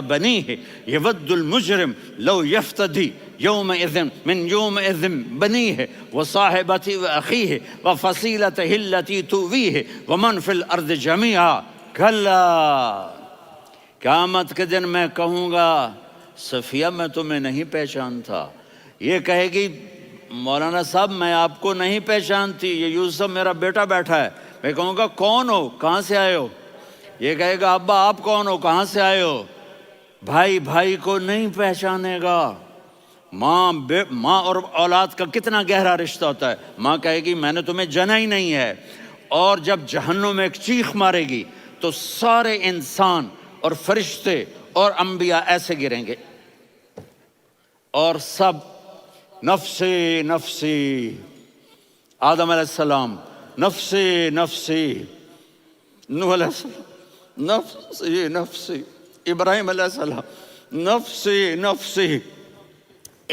بنيه يود المجرم لو يفتدي يومئذ من يومئذ بنيه وصاحبته وأخيه وفصيلته التي تؤويه ومن في الأرض جميعا كلا. قیامت کے دن میں کہوں گا صفیہ میں تمہیں نہیں پہچانتا. یہ کہے گی مولانا صاحب میں آپ کو نہیں پہچانتی، یہ یوسف میرا بیٹا بیٹھا ہے. میں کہوں گا کون ہو، کہاں سے آئے ہو؟ یہ کہے گا ابا آپ کون ہو، کہاں سے آئے ہو؟ بھائی بھائی کو نہیں پہچانے گا. ماں اور اولاد کا کتنا گہرا رشتہ ہوتا ہے. ماں کہے گی میں نے تمہیں جنا ہی نہیں ہے. اور جب جہنم میں ایک چیخ مارے گی تو سارے انسان اور فرشتے اور انبیاء ایسے گریں گے اور سب نفسی نفسی. آدم علیہ السلام نفسی نفسی، نوح علیہ السلام نفسی نفسی، ابراہیم علیہ السلام نفسی نفسی،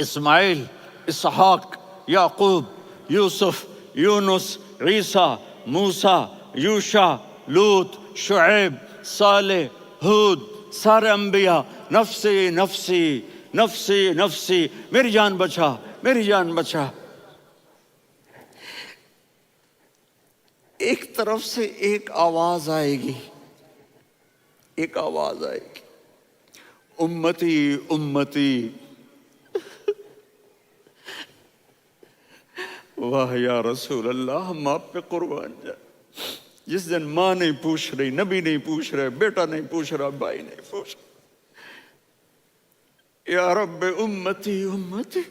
اسماعیل، اسحاق، یعقوب، یوسف، یونس، عیسیٰ، موسیٰ، یوشع، لوط، شعیب، صالح، ہود، سارے انبیاء نفسی نفسی نفسی نفسی، میری جان بچا میری جان بچا. ایک طرف سے ایک آواز آئے گی، ایک آواز آئے گی، امتی امتی. واہ یا رسول اللہ، ہم آپ پہ قربان جائیں. جس دن ماں نہیں پوچھ رہی، نبی نہیں پوچھ رہے، بیٹا نہیں پوچھ رہا، بھائی نہیں پوچھ رہا، یا رب امتی امتی،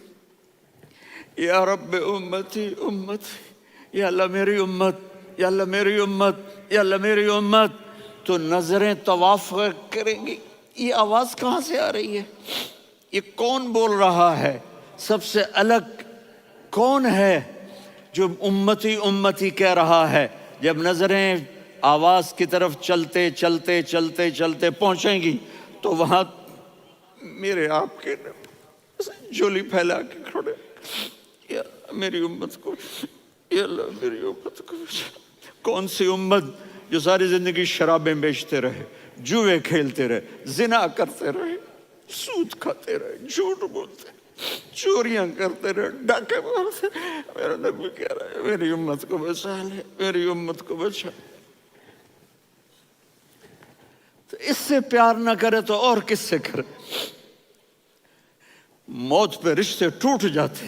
یا رب امتی امتی، یا اللہ میری امت، یا اللہ میری امت، یا اللہ میری امت. تو نظریں طواف کریں گی، یہ آواز کہاں سے آ رہی ہے؟ یہ کون بول رہا ہے؟ سب سے الگ کون ہے جو امتی امتی کہہ رہا ہے؟ جب نظریں آواز کی طرف چلتے چلتے چلتے چلتے پہنچیں گی تو وہاں میرے آپ کے جھولی پھیلا کے کھڑے، یا میری امت کو، یا اللہ میری امت کو. کون سی امت جو ساری زندگی شرابیں بیچتے رہے، جوئے کھیلتے رہے، زنا کرتے رہے، سود کھاتے رہے، جھوٹ بولتے رہے، چوریاں کرتے رہے، ڈاکے مارتے رہے. میرا نبی کہہ رہا ہے میری امت کو بچا لے، میری امت کو بچا. تو اس سے پیار نہ کرے تو اور کس سے کرے؟ موت پہ رشتے ٹوٹ جاتے.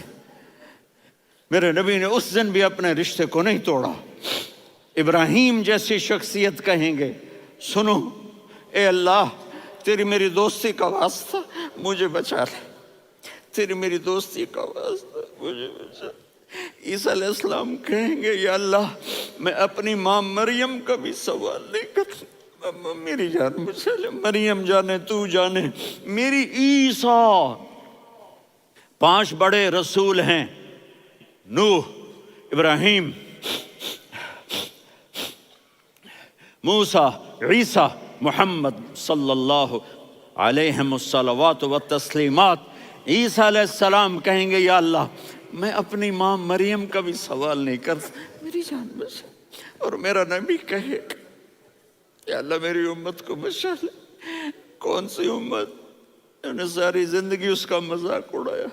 میرے نبی نے اس دن بھی اپنے رشتے کو نہیں توڑا. ابراہیم جیسی شخصیت کہیں گے سنو اے اللہ تیری میری دوستی کا واسطہ مجھے بچا لے، تیری میری دوستی کا واسطہ مجھے بچا. عیسیٰ علیہ السلام کہیں گے یا اللہ میں اپنی ماں مریم کا بھی سوال نہیں کرتا، میری جان بچا لے. مریم جانے تو جانے، میری عیسیٰ. 5 بڑے رسول ہیں، نوح، ابراہیم، موسیٰ، عیسیٰ، محمد صلی اللہ علیہ الصلوات والتسلیمات. عیسیٰ علیہ السلام کہیں گے یا اللہ میں اپنی ماں مریم کا بھی سوال نہیں کرتا، میری جان بچا. اور میرا نبی کہے یا اللہ میری امت کو بچا لے. کون سی امت جنہوں نے ساری زندگی اس کا مذاق اڑایا؟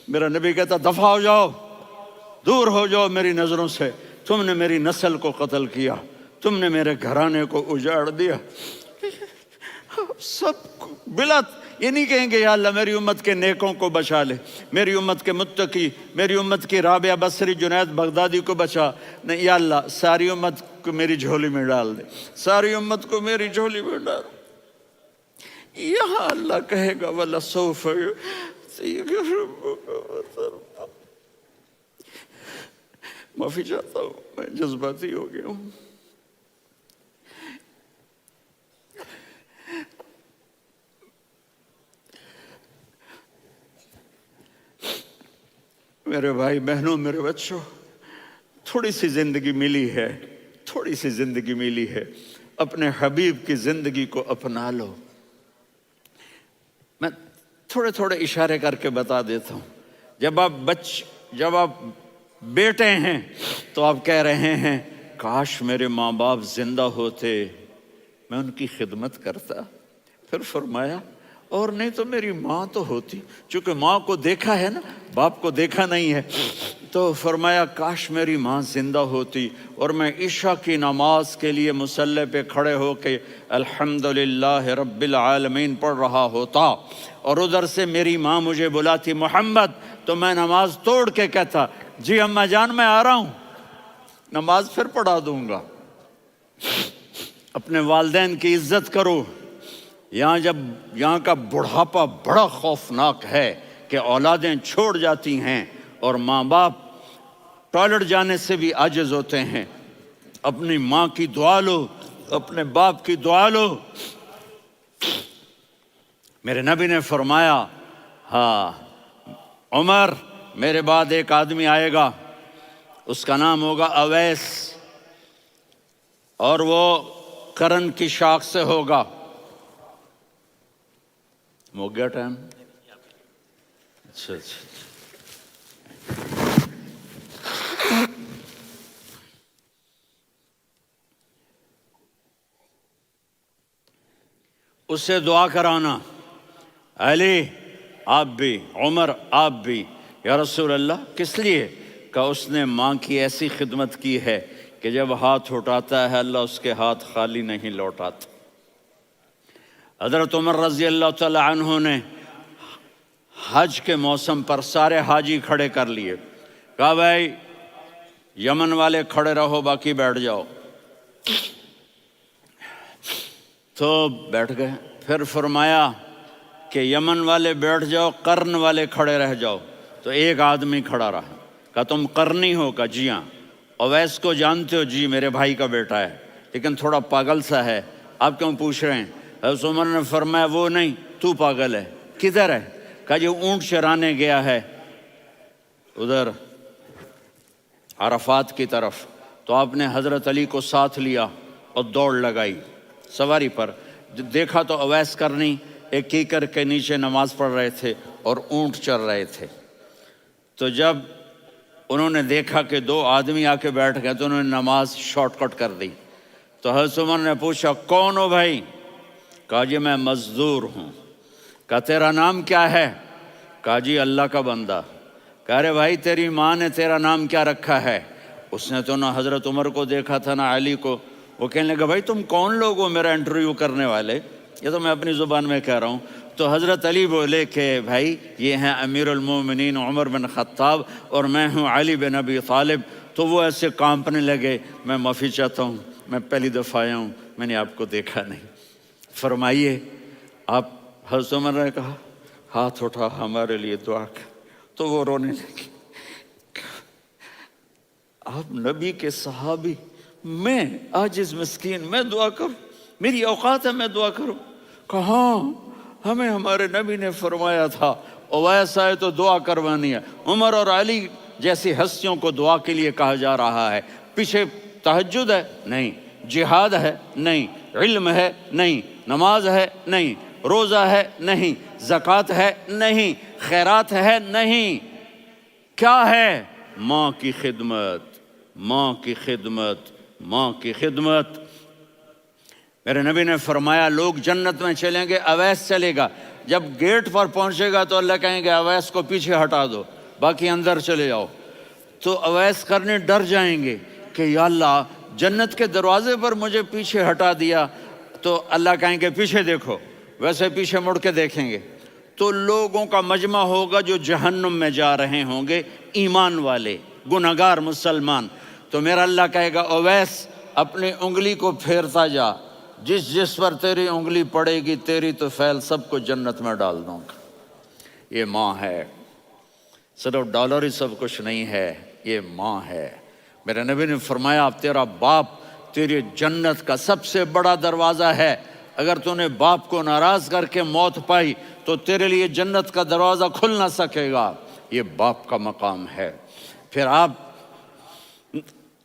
میرا نبی کہتا دفع ہو جاؤ، دور ہو جاؤ میری نظروں سے. تم نے میری نسل کو قتل کیا، تم نے میرے گھرانے کو اجاڑ دیا. سب بلا یہ نہیں کہیں گے یا اللہ میری امت کے نیکوں کو بچا لے، میری امت کے متقی، میری امت کی رابعہ بصری، جنید بغدادی کو بچا. نہیں یا اللہ ساری امت کو میری جھولی میں ڈال دے، ساری امت کو میری جھولی میں ڈال. یہاں اللہ کہے گا وَلَسَوْفَ يُعْطِيكَ رَبُّكَ فَتَرْضَىٰ. معافی چاہتا ہوں میں جذباتی ہو گیا ہوں. میرے بھائی بہنوں، میرے بچوں، تھوڑی سی زندگی ملی ہے، تھوڑی سی زندگی ملی ہے، اپنے حبیب کی زندگی کو اپنا لو. میں تھوڑے تھوڑے اشارے کر کے بتا دیتا ہوں. جب آپ بیٹے ہیں تو آپ کہہ رہے ہیں کاش میرے ماں باپ زندہ ہوتے، میں ان کی خدمت کرتا، پھر فرمایا اور نہیں تو میری ماں تو ہوتی، چونکہ ماں کو دیکھا ہے نا، باپ کو دیکھا نہیں ہے، تو فرمایا کاش میری ماں زندہ ہوتی اور میں عشاء کی نماز کے لیے مصلی پہ کھڑے ہو کے الحمدللہ رب العالمین پڑھ رہا ہوتا، اور ادھر سے میری ماں مجھے بلاتی محمد، تو میں نماز توڑ کے کہتا جی اماں جان میں آ رہا ہوں، نماز پھر پڑھا دوں گا۔ اپنے والدین کی عزت کرو۔ یہاں کا بڑھاپا بڑا خوفناک ہے کہ اولادیں چھوڑ جاتی ہیں اور ماں باپ ٹوائلٹ جانے سے بھی عاجز ہوتے ہیں۔ اپنی ماں کی دعا لو، اپنے باپ کی دعا لو۔ میرے نبی نے فرمایا ہاں عمر میرے بعد ایک آدمی آئے گا، اس کا نام ہوگا اویس، اور وہ کرن کی شاخ سے ہوگا۔ ہو گیا ٹائم؟ اچھا اس سے دعا کرانا، علی آپ بھی، عمر آپ بھی، یا رسول اللہ کس لیے؟ کہ اس نے ماں کی ایسی خدمت کی ہے کہ جب ہاتھ اٹھاتا ہے اللہ اس کے ہاتھ خالی نہیں لوٹاتا۔ حضرت عمر رضی اللہ تعالی عنہ نے حج کے موسم پر سارے حاجی کھڑے کر لیے، کہا بھائی یمن والے کھڑے رہو باقی بیٹھ جاؤ، تو بیٹھ گئے۔ پھر فرمایا کہ یمن والے بیٹھ جاؤ، قرن والے کھڑے رہ جاؤ، تو ایک آدمی کھڑا رہا، کہا تم قرنی ہو؟ کہا جی ہاں۔ اویس کو جانتے ہو؟ جی میرے بھائی کا بیٹا ہے لیکن تھوڑا پاگل سا ہے، آپ کیوں پوچھ رہے ہیں؟ حضرت عمر نے فرمایا وہ نہیں، تو پاگل ہے۔ کدھر ہے؟ کہا جی اونٹ چرانے گیا ہے ادھر عرفات کی طرف، تو آپ نے حضرت علی کو ساتھ لیا اور دوڑ لگائی سواری پر۔ دیکھا تو اویس کرنی ایک کیکر کے نیچے نماز پڑھ رہے تھے اور اونٹ چر رہے تھے۔ تو جب انہوں نے دیکھا کہ دو آدمی آ کے بیٹھ گئے تو انہوں نے نماز شارٹ کٹ کر دی۔ تو حضرت عمر نے پوچھا کون ہو بھائی؟ کہا جی میں مزدور ہوں۔ کہا تیرا نام کیا ہے؟ کہا جی اللہ کا بندہ۔ کہا ارے بھائی تیری ماں نے تیرا نام کیا رکھا ہے؟ اس نے تو نہ حضرت عمر کو دیکھا تھا نہ علی کو۔ وہ کہنے لگا بھائی تم کون لوگ ہو میرا انٹرویو کرنے والے؟ یہ تو میں اپنی زبان میں کہہ رہا ہوں۔ تو حضرت علی بولے کہ بھائی یہ ہیں امیر المومنین عمر بن خطاب اور میں ہوں علی بن ابی طالب۔ تو وہ ایسے کانپنے لگے، میں معافی چاہتا ہوں، میں پہلی دفعہ آیا ہوں، میں نے آپ کو دیکھا نہیں، فرمائیے آپ۔ حضرت عمر نے کہا ہاتھ اٹھا ہمارے لیے دعا کر، تو وہ رونے لگی۔ آپ نبی کے صحابی، میں عاجز مسکین میں دعا کروں؟ میری اوقات ہے میں دعا کروں؟ کہاں ہمیں ہمارے نبی نے فرمایا تھا اویس آئے تو دعا کروانی ہے۔ عمر اور علی جیسی ہستیوں کو دعا کے لیے کہا جا رہا ہے۔ پیچھے تہجد ہے؟ نہیں۔ جہاد ہے؟ نہیں۔ علم ہے؟ نہیں۔ نماز ہے؟ نہیں۔ روزہ ہے؟ نہیں۔ زکوٰۃ ہے؟ نہیں۔ خیرات ہے؟ نہیں۔ کیا ہے؟ ماں کی خدمت، ماں کی خدمت، ماں کی خدمت۔ میرے نبی نے فرمایا لوگ جنت میں چلیں گے، اویس چلے گا، جب گیٹ پر پہنچے گا تو اللہ کہیں گے اویس کو پیچھے ہٹا دو، باقی اندر چلے جاؤ۔ تو اویس کرنے ڈر جائیں گے کہ یا اللہ جنت کے دروازے پر مجھے پیچھے ہٹا دیا، تو اللہ کہیں گے پیچھے دیکھو، ویسے پیچھے مڑ کے دیکھیں گے تو لوگوں کا مجمع ہوگا جو جہنم میں جا رہے ہوں گے، ایمان والے، گنہگار مسلمان۔ تو میرا اللہ کہے گا اویس اپنی انگلی کو پھیرتا جا، جس جس پر تیری انگلی پڑے گی تیری تو فیل سب کو جنت میں ڈال دوں گا۔ یہ ماں ہے، صرف ڈالر ہی سب کچھ نہیں ہے، یہ ماں ہے۔ میرے نبی نے فرمایا تیرا باپ تیری جنت کا سب سے بڑا دروازہ ہے، اگر تو نے باپ کو ناراض کر کے موت پائی تو تیرے لیے جنت کا دروازہ کھل نہ سکے گا۔ یہ باپ کا مقام ہے۔ پھر آپ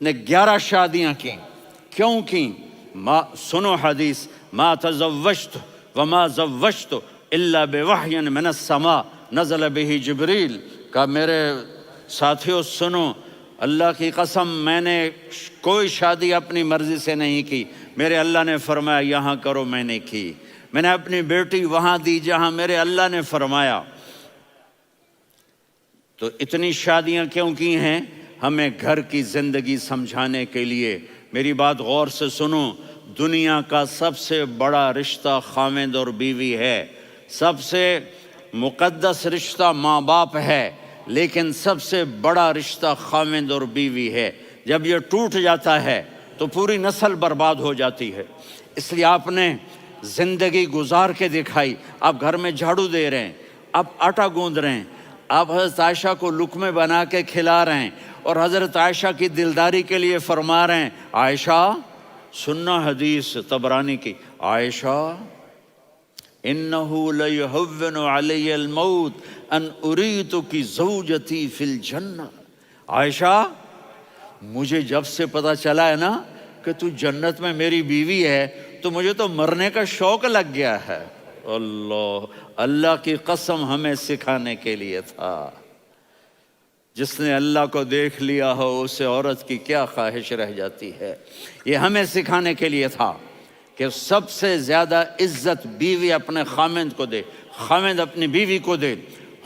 نے 11 شادیاں کی، کیوں کی؟ سنو حدیث، ما تزوجت وما زوجت الا بوحی من السماء نزل به جبریل۔ کہا میرے ساتھیوں سنو، اللہ کی قسم میں نے کوئی شادی اپنی مرضی سے نہیں کی، میرے اللہ نے فرمایا یہاں کرو، میں نے کی۔ میں نے اپنی بیٹی وہاں دی جہاں میرے اللہ نے فرمایا۔ تو اتنی شادیاں کیوں کی ہیں؟ ہمیں گھر کی زندگی سمجھانے کے لیے۔ میری بات غور سے سنو، دنیا کا سب سے بڑا رشتہ خاوند اور بیوی ہے، سب سے مقدس رشتہ ماں باپ ہے، لیکن سب سے بڑا رشتہ خاوند اور بیوی ہے۔ جب یہ ٹوٹ جاتا ہے تو پوری نسل برباد ہو جاتی ہے۔ اس لیے آپ نے زندگی گزار کے دکھائی۔ آپ گھر میں جھاڑو دے رہے ہیں، آپ آٹا گوندھ رہے ہیں، آپ حضرت عائشہ کو لقمے بنا کے کھلا رہے ہیں، اور حضرت عائشہ کی دلداری کے لیے فرما رہے ہیں، عائشہ سننا حدیث طبرانی کی، عائشہ انہو لیہون علی الموت ان اریتکی زوجتی فی الجنہ۔ عائشہ مجھے جب سے پتا چلا ہے نا کہ تو جنت میں میری بیوی ہے تو مجھے تو مرنے کا شوق لگ گیا ہے۔ اللہ کی قسم ہمیں سکھانے کے لیے تھا۔ جس نے اللہ کو دیکھ لیا ہو اسے عورت کی کیا خواہش رہ جاتی ہے۔ یہ ہمیں سکھانے کے لیے تھا کہ سب سے زیادہ عزت بیوی اپنے خاوند کو دے، خاوند اپنی بیوی کو دے۔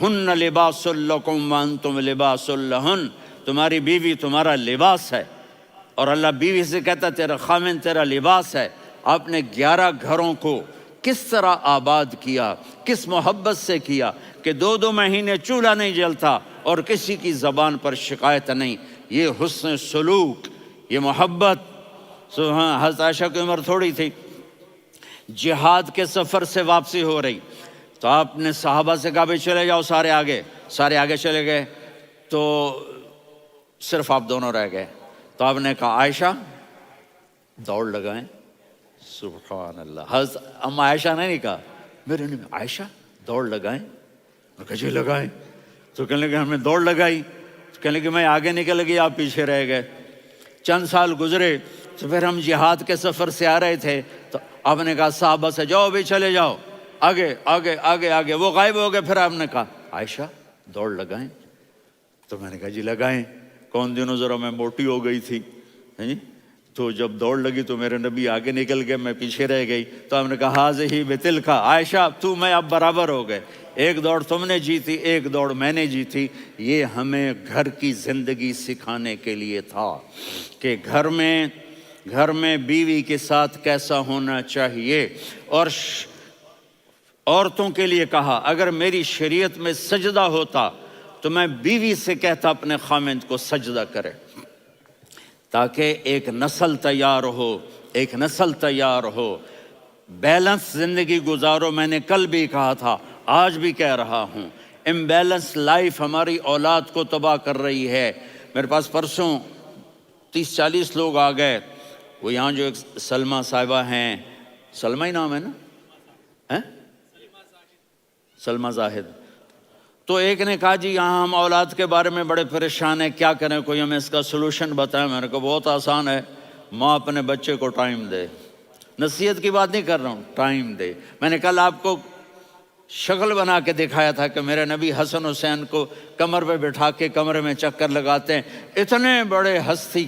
ہن لباس لکم وانتم لباس لہن، تمہاری بیوی تمہارا لباس ہے، اور اللہ بیوی سے کہتا تیرا خاوند تیرا لباس ہے۔ آپ نے 11 گھروں کو کس طرح آباد کیا، کس محبت سے کیا کہ 2 مہینے چولہا نہیں جلتا اور کسی کی زبان پر شکایت نہیں۔ یہ حسن سلوک، یہ محبت۔ حضرت عائشہ کی عمر تھوڑی تھی، جہاد کے سفر سے واپسی ہو رہی، تو آپ نے صحابہ سے کہا بھی چلے جاؤ سارے آگے چلے گئے، تو صرف آپ دونوں رہ گئے۔ تو آپ نے کہا عائشہ دوڑ لگائیں۔ سبحان اللہ، حضرت اما عائشہ نے نہیں کہا، میرے نے عائشہ دوڑ لگائیں، میں کہا جی لگائیں۔ تو کہنے لگے ہمیں دوڑ لگائی، تو کہنے لگے میں آگے نکل گئی آپ پیچھے رہ گئے۔ چند سال گزرے تو پھر ہم جہاد کے سفر سے آ رہے تھے، تو آپ نے کہا صحابہ سے جاؤ بھی چلے جاؤ آگے آگے آگے آگے، وہ غائب ہو گئے۔ پھر آپ نے کہا عائشہ دوڑ لگائیں، تو میں نے کہا جی لگائیں۔ کون دنوں ذرا میں موٹی ہو گئی تھی، تو جب دوڑ لگی تو میرے نبی آگے نکل گئے، میں پیچھے رہ گئی۔ تو ہم نے کہا ہاذہ بتلک، عائشہ تو میں اب برابر ہو گئے، ایک دوڑ تم نے جیتی ایک دوڑ میں نے جیتی۔ یہ ہمیں گھر کی زندگی سکھانے کے لیے تھا کہ گھر میں بیوی کے ساتھ کیسا ہونا چاہیے۔ اور عورتوں کے لیے کہا اگر میری شریعت میں سجدہ ہوتا تو میں بیوی سے کہتا اپنے خاوند کو سجدہ کرے، تاکہ ایک نسل تیار ہو، بیلنس زندگی گزارو۔ میں نے کل بھی کہا تھا، آج بھی کہہ رہا ہوں، امبیلنس لائف ہماری اولاد کو تباہ کر رہی ہے۔ میرے پاس پرسوں 30-40 لوگ آ گئے، وہ یہاں جو ایک سلمہ صاحبہ ہیں، سلمہ ہی نام ہے نا، سلمہ زاہد، تو ایک نے کہا جی یہاں ہم اولاد کے بارے میں بڑے پریشان ہیں، کیا کریں، کوئی ہمیں اس کا سلوشن بتائیں۔ میں نے کہا بہت آسان ہے، ماں اپنے بچے کو ٹائم دے۔ نصیحت کی بات نہیں کر رہا ہوں، ٹائم دے۔ میں نے کل آپ کو شکل بنا کے دکھایا تھا کہ میرے نبی حسن حسین کو کمر پہ بٹھا کے کمرے میں چکر لگاتے ہیں۔ اتنے بڑے ہستی،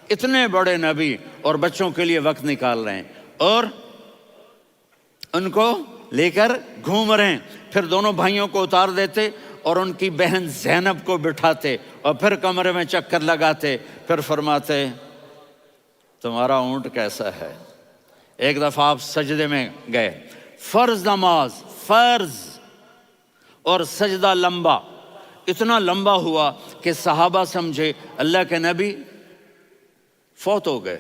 اتنے بڑے نبی، اور بچوں کے لیے وقت نکال رہے ہیں اور ان کو لے کر گھوم رہے ہیں۔ پھر دونوں بھائیوں کو اتار دیتے اور ان کی بہن زینب کو بٹھاتے اور پھر کمرے میں چکر لگاتے، پھر فرماتے تمہارا اونٹ کیسا ہے۔ ایک دفعہ آپ سجدے میں گئے، فرض نماز، فرض، اور سجدہ لمبا، اتنا لمبا ہوا کہ صحابہ سمجھے اللہ کے نبی فوت ہو گئے۔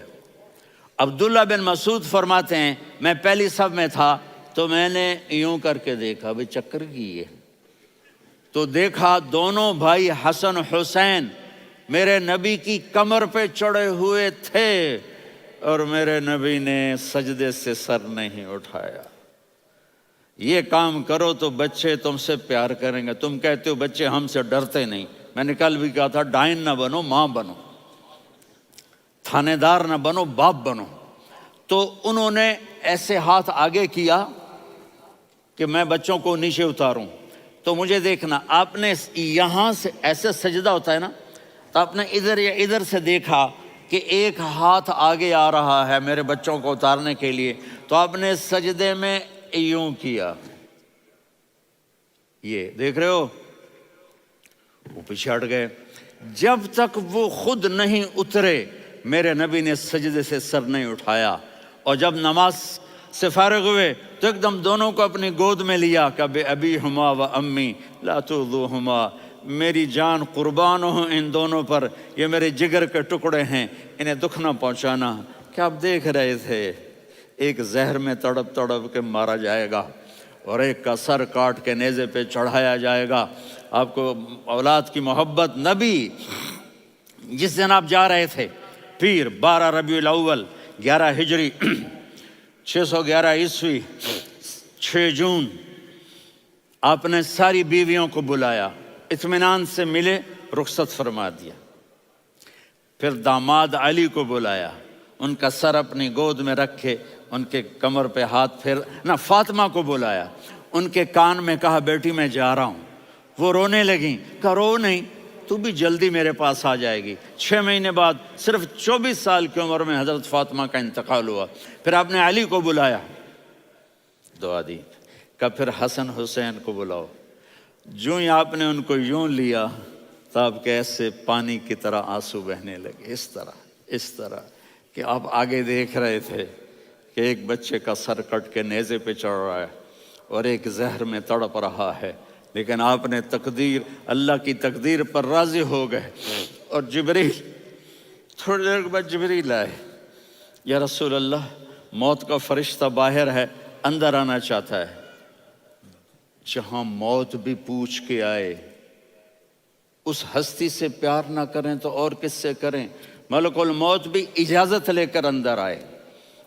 عبداللہ بن مسعود فرماتے ہیں میں پہلی صف میں تھا تو میں نے یوں کر کے دیکھا، بھئی چکر کی ہے، تو دیکھا دونوں بھائی حسن حسین میرے نبی کی کمر پہ چڑھے ہوئے تھے اور میرے نبی نے سجدے سے سر نہیں اٹھایا۔ یہ کام کرو تو بچے تم سے پیار کریں گے۔ تم کہتے ہو بچے ہم سے ڈرتے نہیں، میں نے کل بھی کہا تھا ڈائن نہ بنو، ماں بنو، تھانے دار نہ بنو، باپ بنو۔ تو انہوں نے ایسے ہاتھ آگے کیا کہ میں بچوں کو نیچے اتاروں، تو مجھے دیکھنا، آپ نے یہاں سے ایسے سجدہ ہوتا ہے نا، تو آپ نے ادھر یا ادھر سے دیکھا کہ ایک ہاتھ آگے آ رہا ہے میرے بچوں کو اتارنے کے لیے، تو آپ نے سجدے میں یوں کیا، یہ دیکھ رہے ہو، وہ پیچھے ہٹ گئے۔ جب تک وہ خود نہیں اترے میرے نبی نے سجدے سے سر نہیں اٹھایا، اور جب نماز سے فارغ ہوئے تو ایک دم دونوں کو اپنی گود میں لیا کہ بے ابی ہما و امی لا تؤذوہما، میری جان قربان ہو ان دونوں پر، یہ میرے جگر کے ٹکڑے ہیں، انہیں دکھ نہ پہنچانا۔ کیا آپ دیکھ رہے تھے، ایک زہر میں تڑپ تڑپ کے مارا جائے گا اور ایک کا سر کاٹ کے نیزے پہ چڑھایا جائے گا۔ آپ کو اولاد کی محبت، نبی جس دن آپ جا رہے تھے پیر 12 ربیع الاول 11 ہجری 611 عیسوی 6 جون، آپ نے ساری بیویوں کو بلایا، اطمینان سے ملے، رخصت فرما دیا۔ پھر داماد علی کو بلایا، ان کا سر اپنی گود میں رکھے، ان کے کمر پہ ہاتھ پھیر نہ، فاطمہ کو بلایا، ان کے کان میں کہا بیٹی میں جا رہا ہوں۔ وہ رونے لگیں، کہا رو نہیں، تو بھی جلدی میرے پاس آ جائے گی۔ 6 مہینے بعد صرف 24 سال کی عمر میں حضرت فاطمہ کا انتقال ہوا۔ پھر آپ نے علی کو بلایا، دعا دی، کہ پھر حسن حسین کو بلاؤ۔ جو ہی آپ نے ان کو یوں لیا تو آپ کے ایسے پانی کی طرح آنسو بہنے لگے، اس طرح کہ آپ آگے دیکھ رہے تھے کہ ایک بچے کا سر کٹ کے نیزے پہ چڑھ رہا ہے اور ایک زہر میں تڑپ رہا ہے، لیکن آپ نے تقدیر، اللہ کی تقدیر پر راضی ہو گئے۔ اور جبریل، تھوڑی دیر کے بعد جبریل آئے، یا رسول اللہ موت کا فرشتہ باہر ہے، اندر آنا چاہتا ہے۔ جہاں موت بھی پوچھ کے آئے، اس ہستی سے پیار نہ کریں تو اور کس سے کریں؟ ملک الموت بھی اجازت لے کر اندر آئے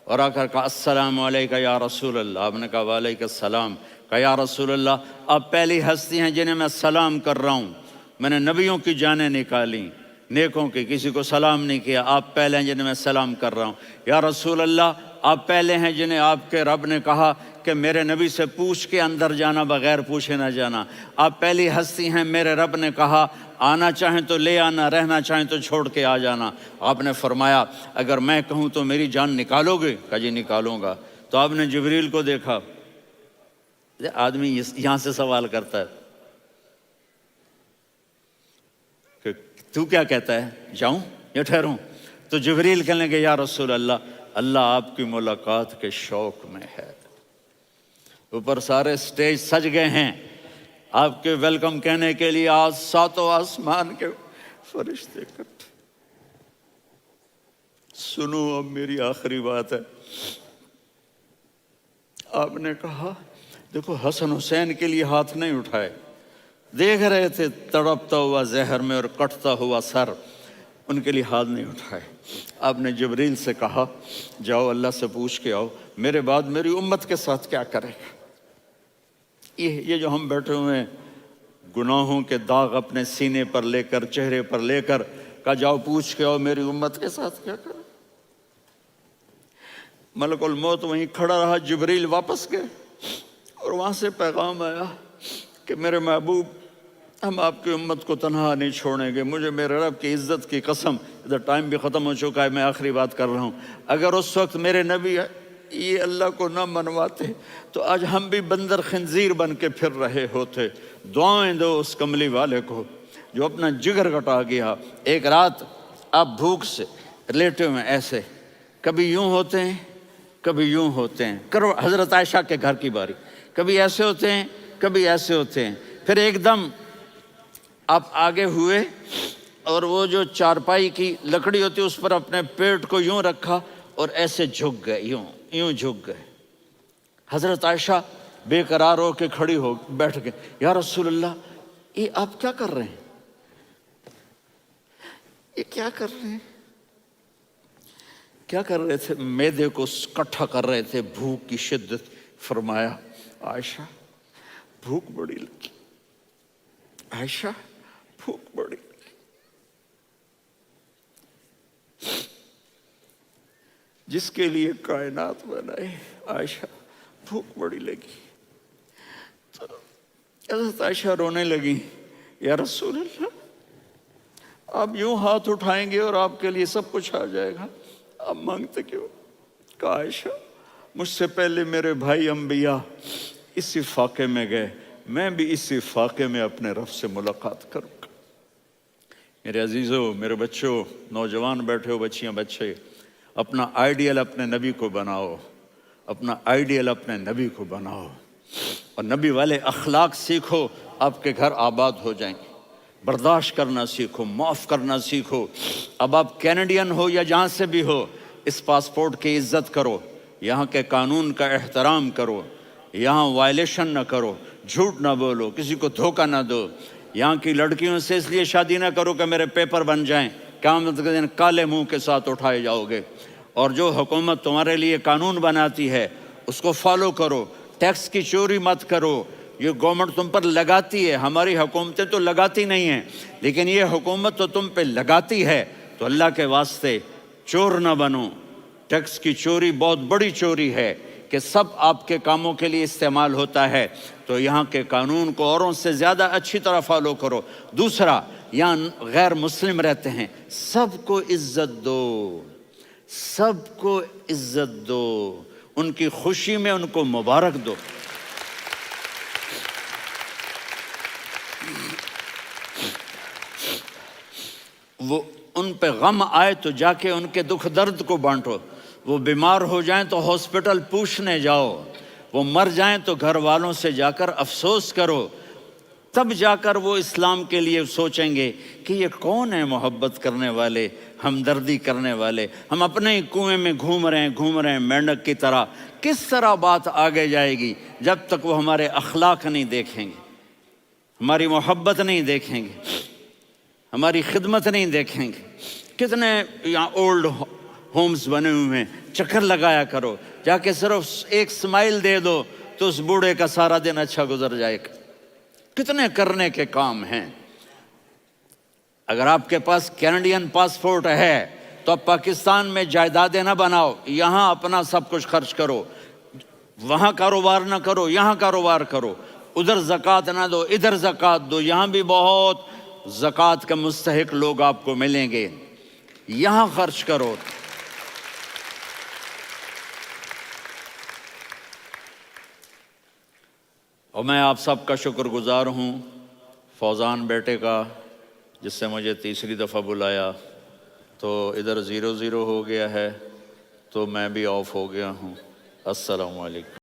اور آ کر کہا السلام علیکہ یا رسول اللہ۔ آپ نے کہا وعلیکم السلام۔ کہا یا رسول اللہ آپ پہلی ہستی ہیں جنہیں میں سلام کر رہا ہوں، میں نے نبیوں کی جانیں نکالی، نیکوں کی، کسی کو سلام نہیں کیا، آپ پہلے ہیں جنہیں میں سلام کر رہا ہوں۔ یا رسول اللہ آپ پہلے ہیں جنہیں آپ کے رب نے کہا کہ میرے نبی سے پوچھ کے اندر جانا، بغیر پوچھے نہ جانا۔ آپ پہلی ہستی ہیں، میرے رب نے کہا آنا چاہیں تو لے آنا، رہنا چاہیں تو چھوڑ کے آ جانا۔ آپ نے فرمایا اگر میں کہوں تو میری جان نکالو گے؟ کہا جی نکالوں گا۔ تو آپ نے جبریل کو دیکھا، آدمی یہاں سے سوال کرتا ہے کہ تو کیا کہتا ہے، جاؤں یا ٹھہروں؟ تو جبریل کہنے لگے یا رسول اللہ، اللہ آپ کی ملاقات کے شوق میں ہے۔ اوپر سارے سٹیج سج گئے ہیں آپ کے ویلکم کہنے کے لیے، آج 7 آسمان کے فرشتے اکٹھے۔ سنو اب میری آخری بات ہے۔ آپ نے کہا دیکھو حسن حسین کے لیے ہاتھ نہیں اٹھائے، دیکھ رہے تھے تڑپتا ہوا زہر میں اور کٹتا ہوا سر، ان کے لیے ہاتھ نہیں اٹھائے۔ آپ نے جبریل سے کہا جاؤ اللہ سے پوچھ کے آؤ میرے بعد میری امت کے ساتھ کیا کرے گا۔ یہ جو ہم بیٹھے ہوئے ہیں گناہوں کے داغ اپنے سینے پر لے کر، چہرے پر لے کر، کہا جاؤ پوچھ کے آؤ میری امت کے ساتھ کیا کرے۔ ملک الموت وہیں کھڑا رہا، جبریل واپس گئے اور وہاں سے پیغام آیا کہ میرے محبوب ہم آپ کی امت کو تنہا نہیں چھوڑیں گے، مجھے میرے رب کی عزت کی قسم، ادھر ٹائم بھی ختم ہو چکا ہے، میں آخری بات کر رہا ہوں، اگر اس وقت میرے نبی یہ اللہ کو نہ منواتے تو آج ہم بھی بندر خنزیر بن کے پھر رہے ہوتے۔ دعائیں دو اس کملی والے کو جو اپنا جگر کٹا گیا۔ ایک رات آپ بھوک سے لیٹے ہوئے ایسے، کبھی یوں ہوتے ہیں کبھی یوں ہوتے ہیں، کرو حضرت عائشہ کے گھر کی باری، کبھی ایسے ہوتے ہیں کبھی ایسے ہوتے ہیں، پھر ایک دم آپ آگے ہوئے اور وہ جو چارپائی کی لکڑی ہوتی اس پر اپنے پیٹ کو یوں رکھا اور ایسے جھک گئے، یوں جھک گئے۔ حضرت عائشہ بے قرار ہو کے کھڑی ہو بیٹھ گئے، یا رسول اللہ یہ آپ کیا کر رہے ہیں، یہ کیا کر رہے ہیں؟ کیا کر رہے تھے؟ معدے کو کٹھا کر رہے تھے، بھوک کی شدت۔ فرمایا عائشہ بھوک بڑی لگی، عائشہ بھوک بڑی لگی، جس کے لیے کائنات بنائے، عائشہ بھوک بڑی لگی۔ تو حضرت عائشہ رونے لگی، یا رسول اللہ آپ یوں ہاتھ اٹھائیں گے اور آپ کے لیے سب کچھ آ جائے گا، آپ مانگتے کیوں؟ کہا عائشہ مجھ سے پہلے میرے بھائی انبیاء اسی فاقے میں گئے، میں بھی اسی فاقے میں اپنے رب سے ملاقات کروں گا۔ میرے عزیزوں، میرے بچوں، نوجوان بیٹھے ہو، بچیاں بچے، اپنا آئیڈیل اپنے نبی کو بناؤ، اپنا آئیڈیل اپنے نبی کو بناؤ، اور نبی والے اخلاق سیکھو، آپ کے گھر آباد ہو جائیں گے۔ برداشت کرنا سیکھو، معاف کرنا سیکھو۔ اب آپ کینیڈین ہو یا جہاں سے بھی ہو، اس پاسپورٹ کی عزت کرو، یہاں کے قانون کا احترام کرو، یہاں وائلیشن نہ کرو، جھوٹ نہ بولو، کسی کو دھوکہ نہ دو۔ یہاں کی لڑکیوں سے اس لیے شادی نہ کرو کہ میرے پیپر بن جائیں، قیامت کے دن کالے منہ کے ساتھ اٹھائے جاؤ گے۔ اور جو حکومت تمہارے لیے قانون بناتی ہے اس کو فالو کرو، ٹیکس کی چوری مت کرو۔ یہ گورنمنٹ تم پر لگاتی ہے، ہماری حکومتیں تو لگاتی نہیں ہیں، لیکن یہ حکومت تو تم پہ لگاتی ہے، تو اللہ کے واسطے چور نہ بنو۔ ٹیکس کی چوری بہت بڑی چوری ہے کہ سب آپ کے کاموں کے لیے استعمال ہوتا ہے، تو یہاں کے قانون کو اوروں سے زیادہ اچھی طرح فالو کرو۔ دوسرا، یہاں غیر مسلم رہتے ہیں، سب کو عزت دو، سب کو عزت دو، ان کی خوشی میں ان کو مبارک دو۔ وہ ان پہ غم آئے تو جا کے ان کے دکھ درد کو بانٹو، وہ بیمار ہو جائیں تو ہاسپٹل پوچھنے جاؤ، وہ مر جائیں تو گھر والوں سے جا کر افسوس کرو، تب جا کر وہ اسلام کے لیے سوچیں گے کہ یہ کون ہے محبت کرنے والے، ہمدردی کرنے والے۔ ہم اپنے ہی کنویں میں گھوم رہے ہیں مینڈک کی طرح۔ کس طرح بات آگے جائے گی جب تک وہ ہمارے اخلاق نہیں دیکھیں گے، ہماری محبت نہیں دیکھیں گے، ہماری خدمت نہیں دیکھیں گے۔ کتنے یہاں اولڈ ہومز بنے ہوئے ہیں، چکر لگایا کرو، جا کے صرف ایک سمائل دے دو تو اس بوڑھے کا سارا دن اچھا گزر جائے گا۔ کتنے کرنے کے کام ہیں۔ اگر آپ کے پاس کینیڈین پاسپورٹ ہے تو اب پاکستان میں جائیدادیں نہ بناؤ، یہاں اپنا سب کچھ خرچ کرو، وہاں کاروبار نہ کرو، یہاں کاروبار کرو، ادھر زکوٰۃ نہ دو، ادھر زکوٰۃ دو، یہاں بھی بہت زکوٰۃ کے مستحق لوگ آپ کو ملیں گے، یہاں خرچ کرو۔ اور میں آپ سب کا شکر گزار ہوں، فوزان بیٹے کا، جس سے مجھے تیسری دفعہ بلایا، تو ادھر 0-0 ہو گیا ہے تو میں بھی آف ہو گیا ہوں۔ السلام علیکم۔